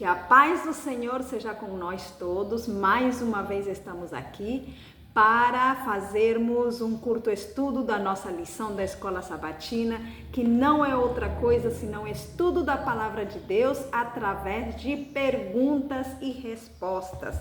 Que a paz do Senhor seja com nós todos. Mais uma vez estamos aqui para fazermos um curto estudo da nossa lição da Escola Sabatina, que não é outra coisa senão estudo da Palavra de Deus através de perguntas e respostas.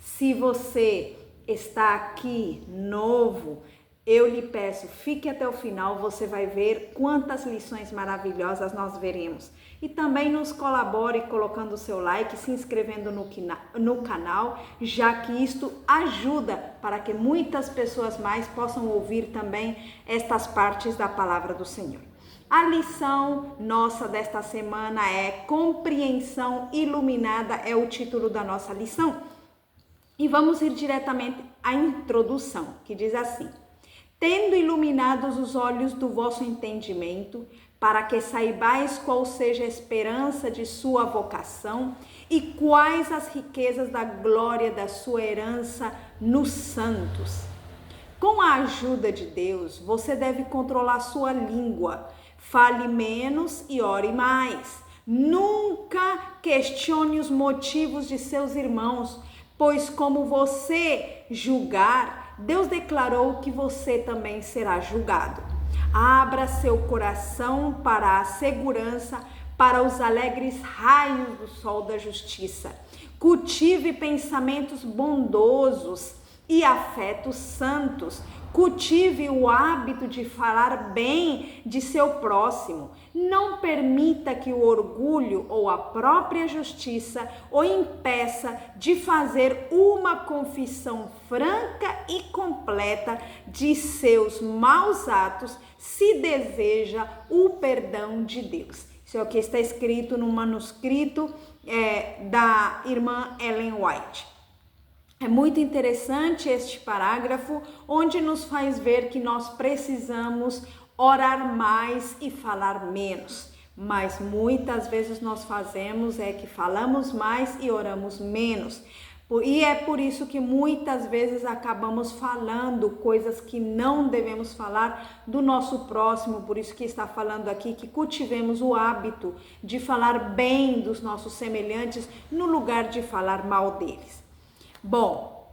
Se você está aqui novo, eu lhe peço, fique até o final, você vai ver quantas lições maravilhosas nós veremos. E também nos colabore colocando o seu like, se inscrevendo no canal, já que isto ajuda para que muitas pessoas mais possam ouvir também estas partes da palavra do Senhor. A lição nossa desta semana é Compreensão Iluminada, é o título da nossa lição. E vamos ir diretamente à introdução, que diz assim: tendo iluminados os olhos do vosso entendimento, para que saibais qual seja a esperança de sua vocação e quais as riquezas da glória da sua herança nos santos. Com a ajuda de Deus, você deve controlar sua língua. Fale menos e ore mais. Nunca questione os motivos de seus irmãos, pois como você julgar, Deus declarou que você também será julgado. Abra seu coração para a segurança, para os alegres raios do sol da justiça. Cultive pensamentos bondosos e afetos santos. Cultive o hábito de falar bem de seu próximo. Não permita que o orgulho ou a própria justiça o impeça de fazer uma confissão franca e completa de seus maus atos, se deseja o perdão de Deus. Isso é o que está escrito no manuscrito da irmã Ellen White. É muito interessante este parágrafo, onde nos faz ver que nós precisamos orar mais e falar menos. Mas muitas vezes nós fazemos que falamos mais e oramos menos. E é por isso que muitas vezes acabamos falando coisas que não devemos falar do nosso próximo. Por isso que está falando aqui que cultivemos o hábito de falar bem dos nossos semelhantes no lugar de falar mal deles. Bom,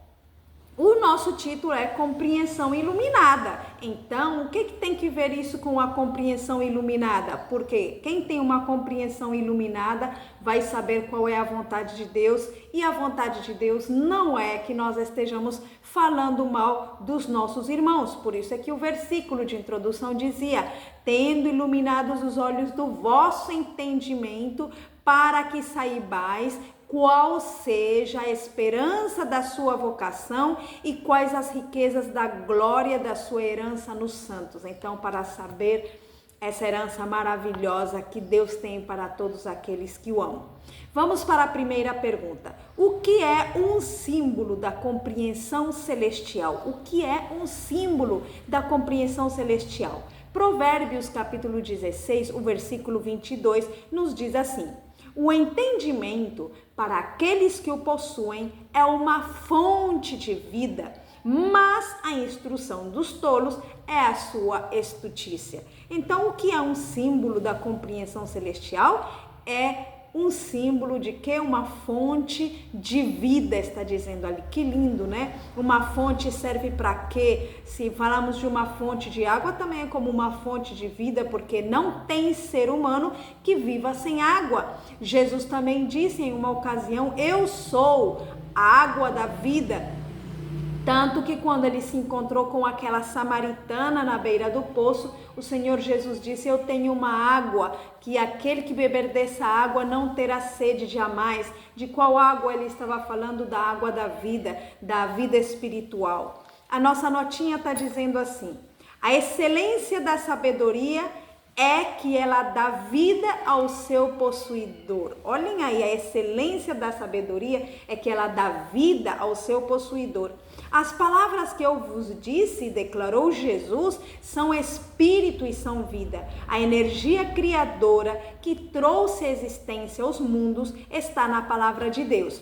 o nosso título é Compreensão Iluminada. Então, o que tem que ver isso com a compreensão iluminada? Porque quem tem uma compreensão iluminada vai saber qual é a vontade de Deus, e a vontade de Deus não é que nós estejamos falando mal dos nossos irmãos. Por isso é que o versículo de introdução dizia: tendo iluminados os olhos do vosso entendimento, para que saibais qual seja a esperança da sua vocação e quais as riquezas da glória da sua herança nos santos. Então, para saber essa herança maravilhosa que Deus tem para todos aqueles que o amam. Vamos para a primeira pergunta. O que é um símbolo da compreensão celestial? O que é um símbolo da compreensão celestial? Provérbios capítulo 16, o versículo 22, nos diz assim: o entendimento para aqueles que o possuem é uma fonte de vida, mas a instrução dos tolos é a sua estultícia. Então, o que é um símbolo da compreensão celestial? É um símbolo de que uma fonte de vida, está dizendo ali. Que lindo, né? Uma fonte serve para quê? Se falamos de uma fonte de água, também é como uma fonte de vida, porque não tem ser humano que viva sem água. Jesus também disse em uma ocasião: eu sou a água da vida. Tanto que quando ele se encontrou com aquela samaritana na beira do poço, o Senhor Jesus disse: eu tenho uma água, que aquele que beber dessa água não terá sede jamais. De qual água ele estava falando? Da água da vida espiritual. A nossa notinha está dizendo assim: a excelência da sabedoria é que ela dá vida ao seu possuidor. Olhem aí, a excelência da sabedoria é que ela dá vida ao seu possuidor. As palavras que eu vos disse, declarou Jesus, são espírito e são vida. A energia criadora que trouxe a existência aos mundos está na palavra de Deus.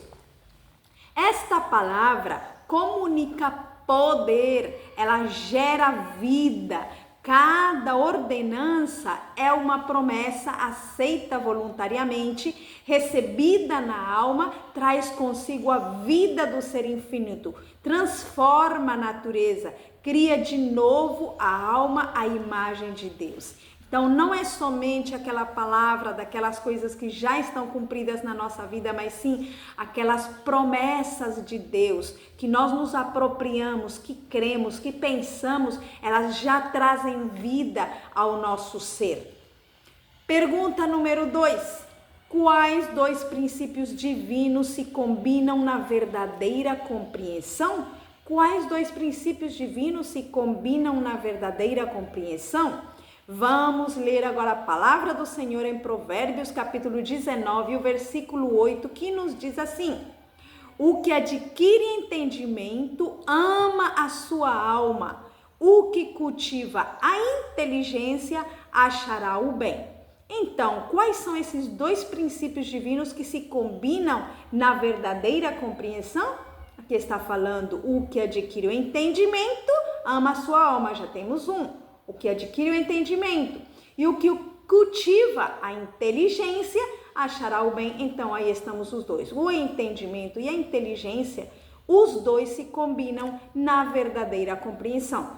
Esta palavra comunica poder, ela gera vida. Cada ordenança é uma promessa aceita voluntariamente, recebida na alma, traz consigo a vida do ser infinito, transforma a natureza, cria de novo a alma à imagem de Deus. Então não é somente aquela palavra daquelas coisas que já estão cumpridas na nossa vida, mas sim aquelas promessas de Deus que nós nos apropriamos, que cremos, que pensamos, elas já trazem vida ao nosso ser. Pergunta número 2. Quais dois princípios divinos se combinam na verdadeira compreensão? Quais dois princípios divinos se combinam na verdadeira compreensão? Vamos ler agora a palavra do Senhor em Provérbios, capítulo 19, o versículo 8, que nos diz assim: o que adquire entendimento ama a sua alma, o que cultiva a inteligência achará o bem. Então, quais são esses dois princípios divinos que se combinam na verdadeira compreensão? Aqui está falando o que adquire o entendimento ama a sua alma, já temos um. O que adquire o entendimento e o que cultiva a inteligência achará o bem. Então aí estamos os dois, o entendimento e a inteligência, os dois se combinam na verdadeira compreensão.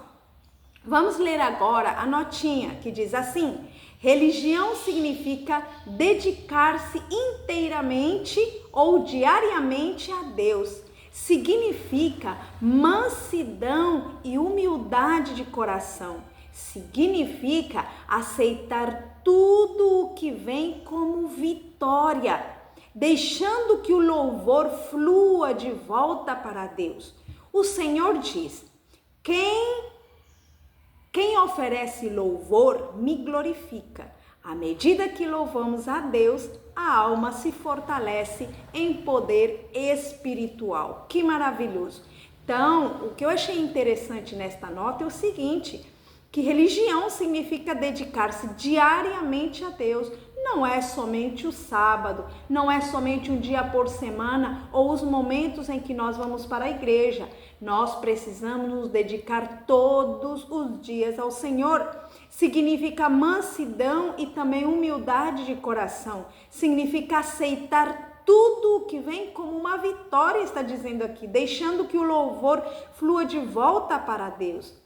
Vamos ler agora a notinha que diz assim: religião significa dedicar-se inteiramente ou diariamente a Deus. Significa mansidão e humildade de coração. Significa aceitar tudo o que vem como vitória, deixando que o louvor flua de volta para Deus. O Senhor diz: quem oferece louvor me glorifica. À medida que louvamos a Deus, a alma se fortalece em poder espiritual. Que maravilhoso! Então, o que eu achei interessante nesta nota é o seguinte: que religião significa dedicar-se diariamente a Deus. Não é somente o sábado, não é somente um dia por semana ou os momentos em que nós vamos para a igreja. Nós precisamos nos dedicar todos os dias ao Senhor. Significa mansidão e também humildade de coração. Significa aceitar tudo o que vem como uma vitória, está dizendo aqui, deixando que o louvor flua de volta para Deus.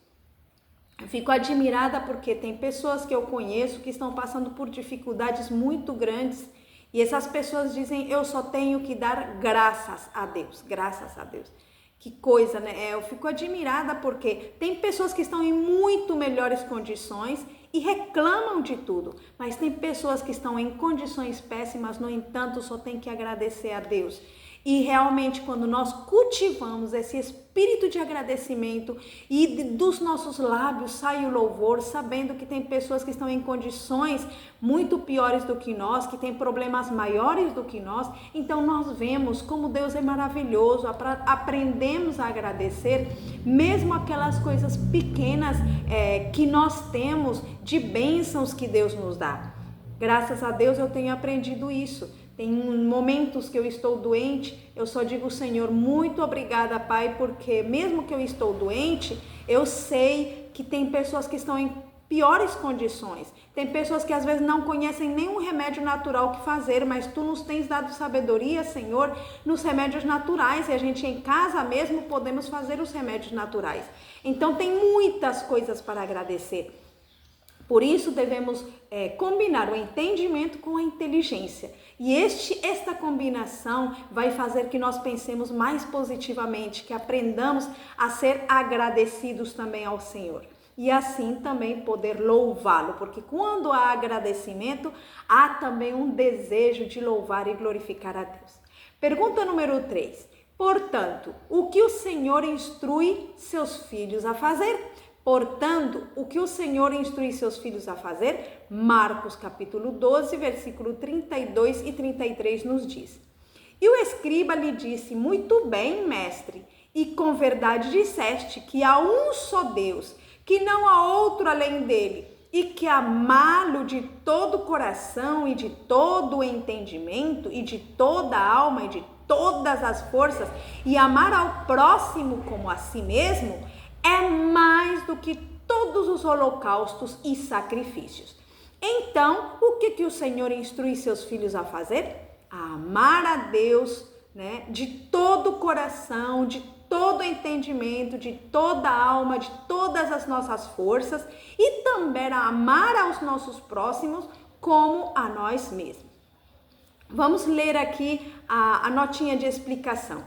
Eu fico admirada porque tem pessoas que eu conheço que estão passando por dificuldades muito grandes e essas pessoas dizem: eu só tenho que dar graças a Deus, graças a Deus. Que coisa, né? Eu fico admirada porque tem pessoas que estão em muito melhores condições e reclamam de tudo, mas tem pessoas que estão em condições péssimas, no entanto, só tem que agradecer a Deus. E realmente, quando nós cultivamos esse espírito de agradecimento e dos nossos lábios sai o louvor, sabendo que tem pessoas que estão em condições muito piores do que nós, que têm problemas maiores do que nós, então nós vemos como Deus é maravilhoso, aprendemos a agradecer, mesmo aquelas coisas pequenas que nós temos de bênçãos que Deus nos dá. Graças a Deus eu tenho aprendido isso. Tem momentos que eu estou doente, eu só digo: Senhor, muito obrigada, Pai, porque mesmo que eu estou doente, eu sei que tem pessoas que estão em piores condições. Tem pessoas que às vezes não conhecem nenhum remédio natural que fazer, mas Tu nos tens dado sabedoria, Senhor, nos remédios naturais, e a gente em casa mesmo podemos fazer os remédios naturais. Então tem muitas coisas para agradecer. Por isso devemos combinar o entendimento com a inteligência. E esta combinação vai fazer que nós pensemos mais positivamente, que aprendamos a ser agradecidos também ao Senhor. E assim também poder louvá-lo, porque quando há agradecimento, há também um desejo de louvar e glorificar a Deus. Pergunta número 3. Portanto, o que o Senhor instrui seus filhos a fazer? Portanto, o que o Senhor instrui seus filhos a fazer? Marcos capítulo 12, versículo 32 e 33 nos diz: E o escriba lhe disse: muito bem, mestre, e com verdade disseste que há um só Deus, que não há outro além dele, e que amá-lo de todo o coração e de todo o entendimento e de toda a alma e de todas as forças, e amar ao próximo como a si mesmo, é mais do que todo todos os holocaustos e sacrifícios. Então, o que o Senhor instrui seus filhos a fazer? A amar a Deus, né, de todo o coração, de todo o entendimento, de toda a alma, de todas as nossas forças e também a amar aos nossos próximos como a nós mesmos. Vamos ler aqui a notinha de explicação.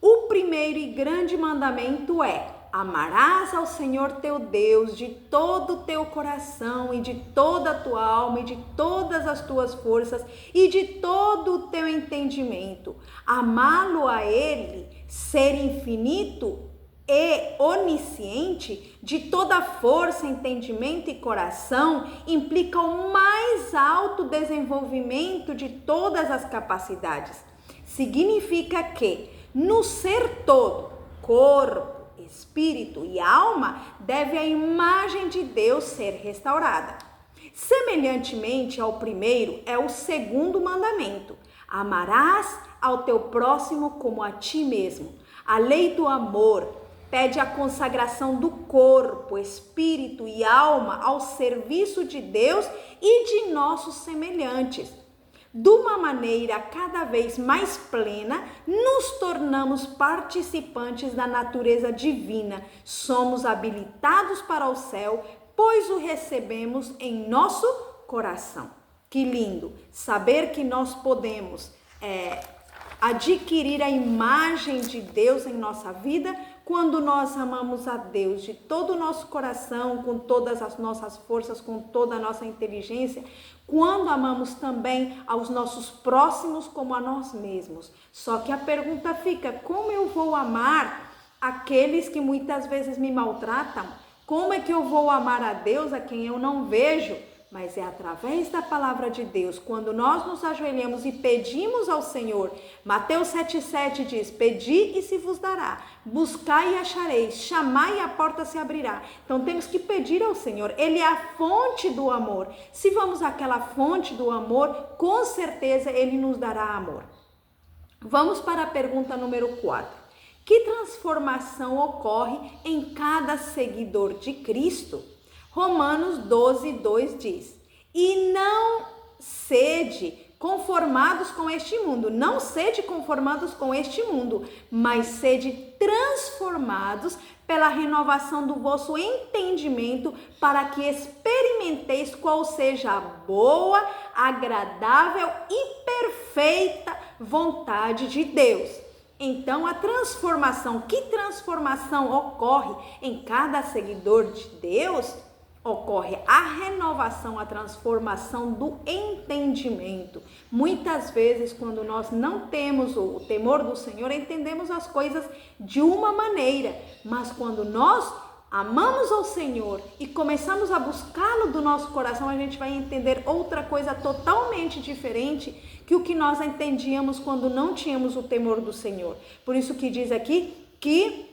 O primeiro e grande mandamento é: amarás ao Senhor teu Deus de todo o teu coração e de toda a tua alma e de todas as tuas forças e de todo o teu entendimento. Amá-lo a Ele, ser infinito e onisciente, de toda força, entendimento e coração, implica o mais alto desenvolvimento de todas as capacidades. Significa que no ser todo, corpo, espírito e alma, deve a imagem de Deus ser restaurada. Semelhantemente ao primeiro, é o segundo mandamento: amarás ao teu próximo como a ti mesmo. A lei do amor pede a consagração do corpo, espírito e alma ao serviço de Deus e de nossos semelhantes. De uma maneira cada vez mais plena, nos tornamos participantes da natureza divina. Somos habilitados para o céu, pois o recebemos em nosso coração. Que lindo saber que nós podemos adquirir a imagem de Deus em nossa vida quando nós amamos a Deus de todo o nosso coração, com todas as nossas forças, com toda a nossa inteligência, quando amamos também aos nossos próximos como a nós mesmos. Só que a pergunta fica: como eu vou amar aqueles que muitas vezes me maltratam? Como é que eu vou amar a Deus a quem eu não vejo? Mas é através da palavra de Deus, quando nós nos ajoelhamos e pedimos ao Senhor. Mateus 7,7 diz: pedi e se vos dará, buscai e achareis, chamai e a porta se abrirá. Então temos que pedir ao Senhor, Ele é a fonte do amor. Se vamos àquela fonte do amor, com certeza Ele nos dará amor. Vamos para a pergunta número 4. Que transformação ocorre em cada seguidor de Cristo? Romanos 12:2 diz: e não sede conformados com este mundo, não sede conformados com este mundo, mas sede transformados pela renovação do vosso entendimento, para que experimenteis qual seja a boa, agradável e perfeita vontade de Deus. Então, que transformação ocorre em cada seguidor de Deus? Ocorre a renovação, a transformação do entendimento. Muitas vezes, quando nós não temos o temor do Senhor, entendemos as coisas de uma maneira, mas quando nós amamos ao Senhor e começamos a buscá-lo do nosso coração, a gente vai entender outra coisa totalmente diferente que o que nós entendíamos quando não tínhamos o temor do Senhor. Por isso que diz aqui que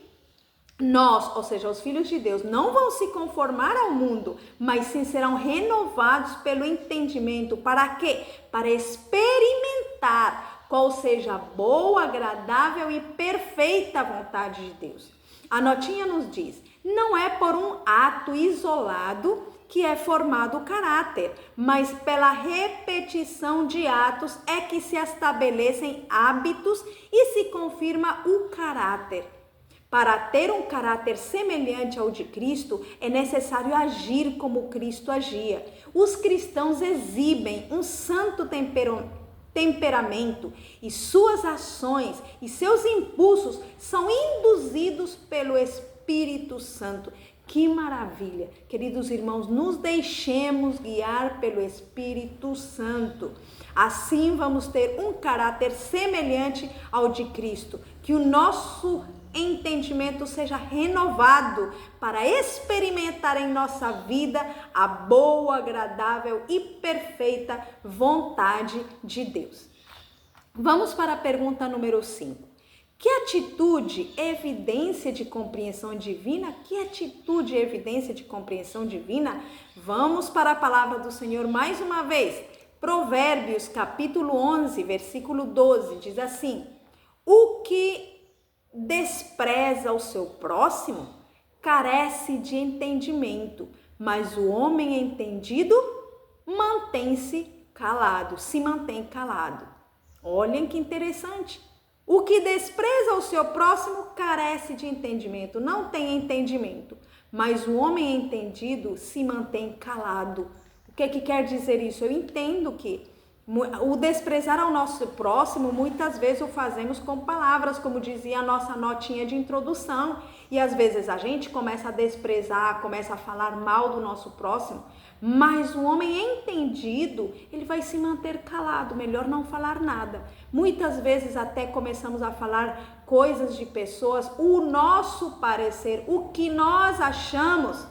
nós, ou seja, os filhos de Deus, não vão se conformar ao mundo, mas sim serão renovados pelo entendimento. Para quê? Para experimentar qual seja a boa, agradável e perfeita vontade de Deus. A notinha nos diz: não é por um ato isolado que é formado o caráter, mas pela repetição de atos é que se estabelecem hábitos e se confirma o caráter. Para ter um caráter semelhante ao de Cristo, é necessário agir como Cristo agia. Os cristãos exibem um santo temperamento e suas ações e seus impulsos são induzidos pelo Espírito Santo. Que maravilha! Queridos irmãos, nos deixemos guiar pelo Espírito Santo. Assim vamos ter um caráter semelhante ao de Cristo. Que o nosso entendimento seja renovado para experimentar em nossa vida a boa, agradável e perfeita vontade de Deus. Vamos para a pergunta número 5. Que atitude, evidência de compreensão divina? Que atitude, evidência de compreensão divina? Vamos para a palavra do Senhor mais uma vez. Provérbios, capítulo 11, versículo 12, diz assim: o que despreza o seu próximo, carece de entendimento, mas o homem entendido mantém-se calado, se mantém calado. Olhem que interessante. O que despreza o seu próximo carece de entendimento, não tem entendimento, mas o homem entendido se mantém calado. O que quer dizer isso? Eu entendo que o desprezar ao nosso próximo, muitas vezes o fazemos com palavras, como dizia a nossa notinha de introdução, e às vezes a gente começa a desprezar, começa a falar mal do nosso próximo, mas o homem entendido, ele vai se manter calado, melhor não falar nada. Muitas vezes até começamos a falar coisas de pessoas, o nosso parecer, o que nós achamos.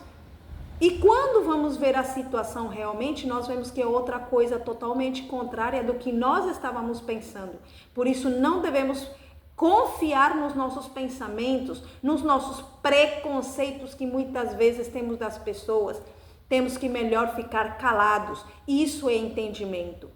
E quando vamos ver a situação realmente, nós vemos que é outra coisa totalmente contrária do que nós estávamos pensando. Por isso não devemos confiar nos nossos pensamentos, nos nossos preconceitos que muitas vezes temos das pessoas. Temos que melhor ficar calados. Isso é entendimento.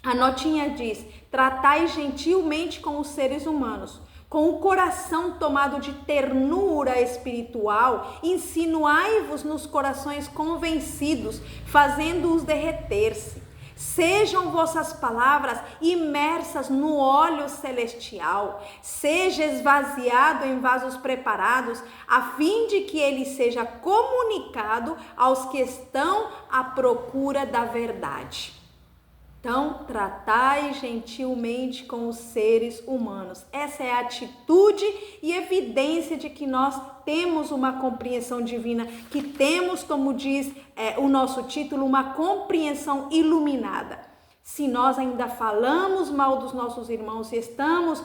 A notinha diz: tratai gentilmente com os seres humanos, com o coração tomado de ternura espiritual, insinuai-vos nos corações convencidos, fazendo-os derreter-se. Sejam vossas palavras imersas no óleo celestial, seja esvaziado em vasos preparados, a fim de que ele seja comunicado aos que estão à procura da verdade. Então, tratai gentilmente com os seres humanos. Essa é a atitude e evidência de que nós temos uma compreensão divina, que temos, como diz o nosso título, uma compreensão iluminada. Se nós ainda falamos mal dos nossos irmãos, se estamos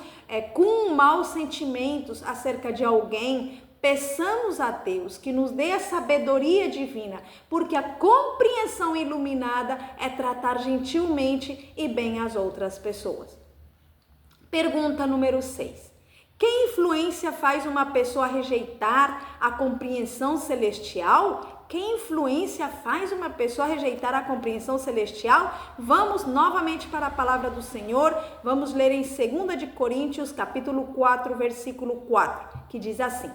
com maus sentimentos acerca de alguém, peçamos a Deus que nos dê a sabedoria divina, porque a compreensão iluminada é tratar gentilmente e bem as outras pessoas. Pergunta número 6. Que influência faz uma pessoa rejeitar a compreensão celestial? Que influência faz uma pessoa rejeitar a compreensão celestial? Vamos novamente para a palavra do Senhor. Vamos ler em 2 de Coríntios, capítulo 4, versículo 4, que diz assim: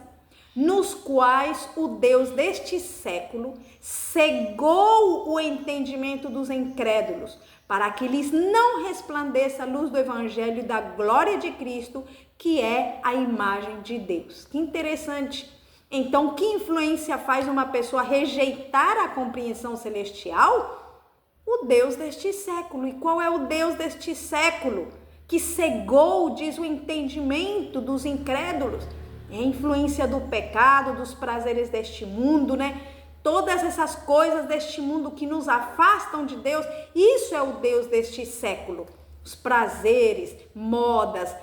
nos quais o Deus deste século cegou o entendimento dos incrédulos, para que lhes não resplandeça a luz do evangelho da glória de Cristo, que é a imagem de Deus. Que interessante. Então, que influência faz uma pessoa rejeitar a compreensão celestial? O Deus deste século. E qual é o Deus deste século? Que cegou, diz, o entendimento dos incrédulos. É a influência do pecado, dos prazeres deste mundo, né? Todas essas coisas deste mundo que nos afastam de Deus, isso é o Deus deste século. Os prazeres, modas,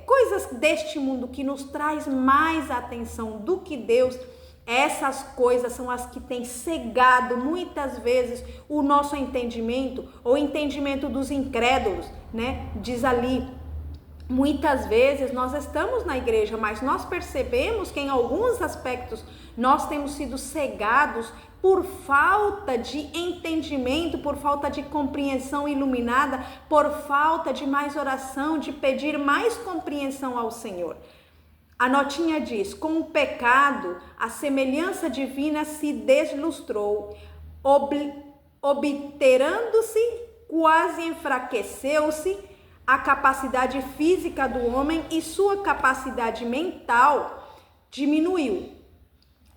coisas deste mundo que nos traz mais atenção do que Deus. Essas coisas são as que têm cegado muitas vezes o nosso entendimento, ou o entendimento dos incrédulos, né? Diz ali: muitas vezes nós estamos na igreja, mas nós percebemos que em alguns aspectos nós temos sido cegados por falta de entendimento, por falta de compreensão iluminada, por falta de mais oração, de pedir mais compreensão ao Senhor. A notinha diz: com o pecado, a semelhança divina se deslustrou, obliterando-se, quase enfraqueceu-se a capacidade física do homem e sua capacidade mental diminuiu.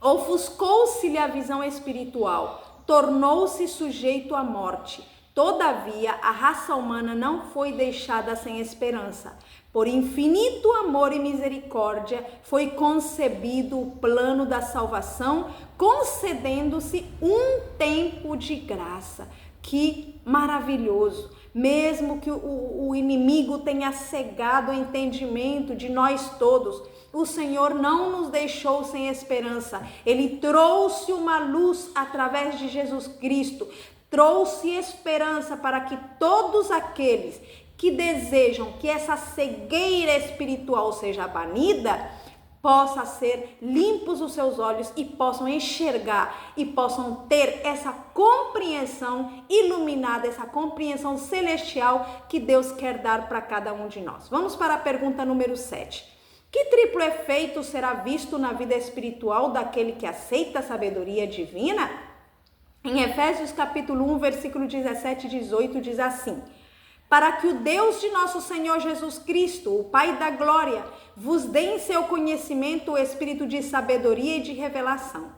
Ofuscou-se-lhe a visão espiritual, tornou-se sujeito à morte. Todavia, a raça humana não foi deixada sem esperança. Por infinito amor e misericórdia, foi concebido o plano da salvação, concedendo-se um tempo de graça. Que maravilhoso! Mesmo que o inimigo tenha cegado o entendimento de nós todos, o Senhor não nos deixou sem esperança. Ele trouxe uma luz através de Jesus Cristo, trouxe esperança para que todos aqueles que desejam que essa cegueira espiritual seja banida, possa ser limpos os seus olhos e possam enxergar e possam ter essa compreensão iluminada, essa compreensão celestial que Deus quer dar para cada um de nós. Vamos para a pergunta número 7. Que triplo efeito será visto na vida espiritual daquele que aceita a sabedoria divina? Em Efésios capítulo 1, versículo 17 e 18 diz assim: para que o Deus de nosso Senhor Jesus Cristo, o Pai da glória, vos dê em seu conhecimento o espírito de sabedoria e de revelação,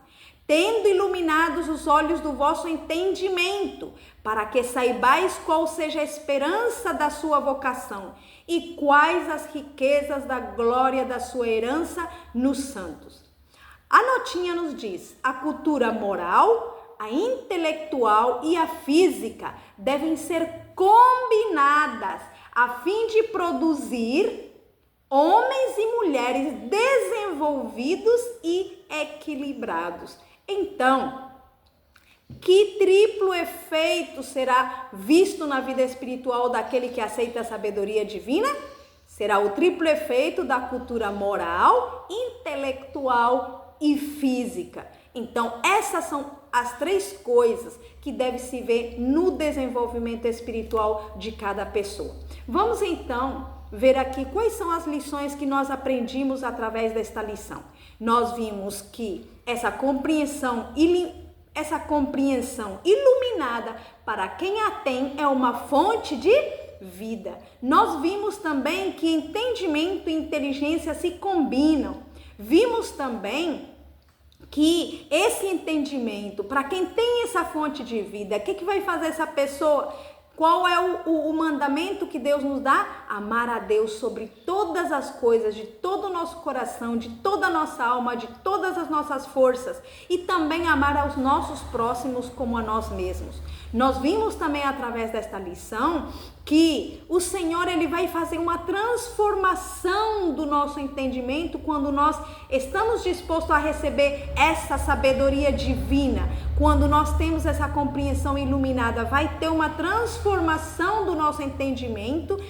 tendo iluminados os olhos do vosso entendimento, para que saibais qual seja a esperança da sua vocação e quais as riquezas da glória da sua herança nos santos. A notinha nos diz: a cultura moral, a intelectual e a física devem ser combinadas a fim de produzir homens e mulheres desenvolvidos e equilibrados. Então, que triplo efeito será visto na vida espiritual daquele que aceita a sabedoria divina? Será o triplo efeito da cultura moral, intelectual e física. Então, essas são as três coisas que deve se ver no desenvolvimento espiritual de cada pessoa. Vamos então ver aqui quais são as lições que nós aprendimos através desta lição. Nós vimos que essa compreensão iluminada para quem a tem é uma fonte de vida. Nós vimos também que entendimento e inteligência se combinam. Vimos também que esse entendimento, para quem tem essa fonte de vida, o que vai fazer essa pessoa? Qual é o mandamento que Deus nos dá? Amar a Deus sobre todas as coisas, de todo o nosso coração, de toda a nossa alma, de todas as nossas forças, e também amar aos nossos próximos como a nós mesmos. Nós vimos também através desta lição que o Senhor ele vai fazer uma transformação do nosso entendimento quando nós estamos dispostos a receber essa sabedoria divina. Quando nós temos essa compreensão iluminada, vai ter uma transformação do nosso entendimento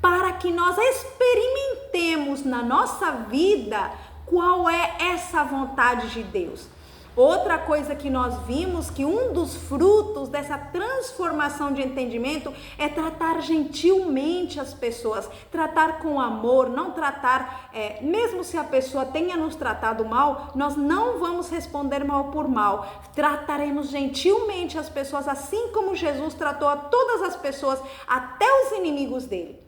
para que nós experimentemos na nossa vida qual é essa vontade de Deus. Outra coisa que nós vimos, que um dos frutos dessa transformação de entendimento é tratar gentilmente as pessoas, tratar com amor, não tratar, mesmo se a pessoa tenha nos tratado mal, nós não vamos responder mal por mal, trataremos gentilmente as pessoas, assim como Jesus tratou a todas as pessoas, até os inimigos dele.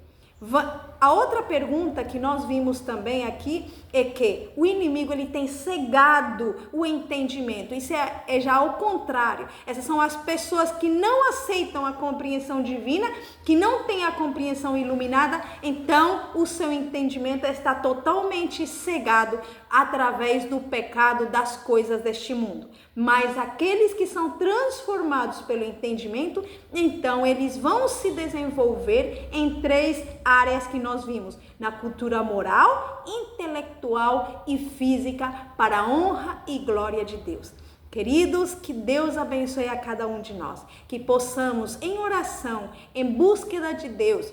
A outra pergunta que nós vimos também aqui é que o inimigo ele tem cegado o entendimento. Isso é já ao contrário. Essas são as pessoas que não aceitam a compreensão divina, que não têm a compreensão iluminada, então o seu entendimento está totalmente cegado através do pecado das coisas deste mundo. Mas aqueles que são transformados pelo entendimento, então eles vão se desenvolver em três áreas que nós vimos: na cultura moral, intelectual e física, para a honra e glória de Deus. Queridos, que Deus abençoe a cada um de nós, que possamos em oração, em búsqueda de Deus,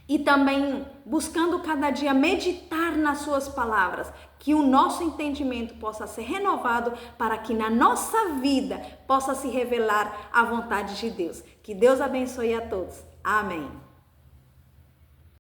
e também buscando cada dia meditar nas suas palavras, que o nosso entendimento possa ser renovado para que na nossa vida possa se revelar a vontade de Deus. Que Deus abençoe a todos. Amém.